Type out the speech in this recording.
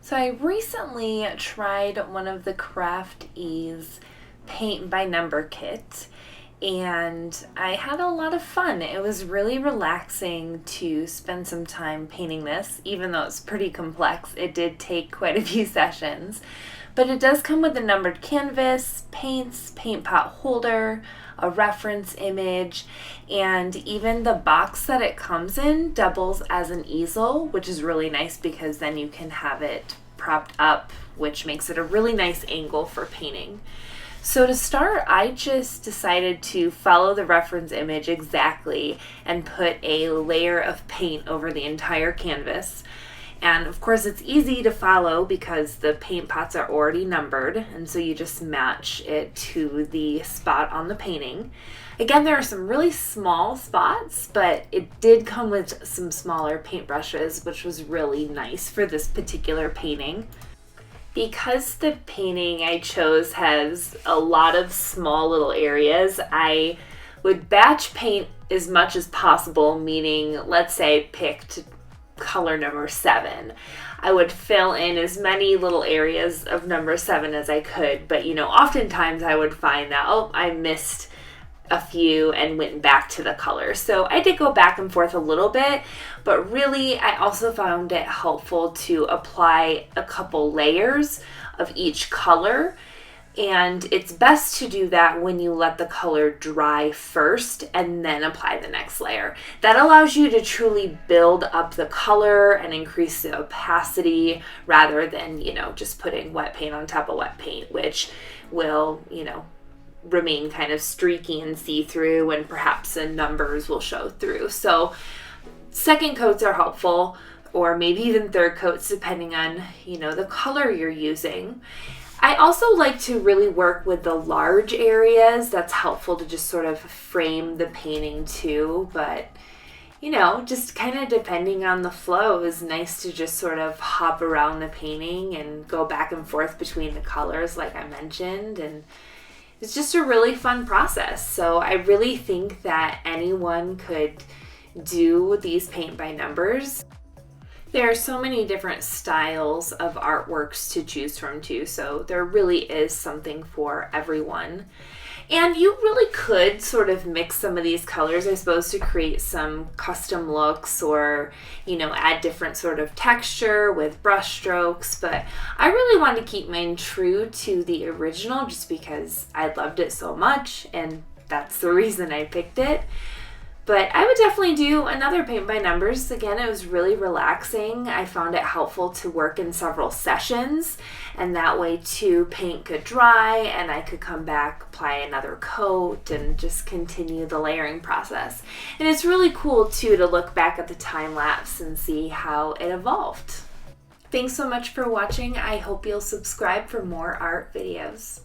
So I recently tried one of the CraftEase paint by number kit and I had a lot of fun. It was really relaxing to spend some time painting this, even though it's pretty complex. It did take quite a few sessions, but it does come with a numbered canvas, paints, paint pot holder, a reference image, and even the box that it comes in doubles as an easel, which is really nice because then you can have it propped up, which makes it a really nice angle for painting. So to start, I just decided to follow the reference image exactly and put a layer of paint over the entire canvas. And of course it's easy to follow because the paint pots are already numbered, and so you just match it to the spot on the painting. Again, there are some really small spots, but it did come with some smaller paintbrushes, which was really nice for this particular painting. Because the painting I chose has a lot of small little areas, I would batch paint as much as possible, meaning let's say I picked color number 7. I would fill in as many little areas of number 7 as I could, but oftentimes I would find that, I missed a few and went back to the color. So I did go back and forth a little bit, but really I also found it helpful to apply a couple layers of each color. And it's best to do that when you let the color dry first and then apply the next layer. That allows you to truly build up the color and increase the opacity rather than, just putting wet paint on top of wet paint, which will, remain kind of streaky and see-through, and perhaps the numbers will show through. So second coats are helpful, or maybe even third coats depending on, the color you're using. I also like to really work with the large areas. That's helpful to just sort of frame the painting too, but just kind of depending on the flow, is nice to just sort of hop around the painting and go back and forth between the colors like I mentioned, and it's just a really fun process. So I really think that anyone could do these paint by numbers. There are so many different styles of artworks to choose from too, so there really is something for everyone. And you really could sort of mix some of these colors, I suppose, to create some custom looks or, add different sort of texture with brush strokes. But I really wanted to keep mine true to the original just because I loved it so much, and that's the reason I picked it. But I would definitely do another paint by numbers. Again, it was really relaxing. I found it helpful to work in several sessions, and that way too paint could dry and I could come back, apply another coat, and just continue the layering process. And it's really cool too to look back at the time lapse and see how it evolved. Thanks so much for watching. I hope you'll subscribe for more art videos.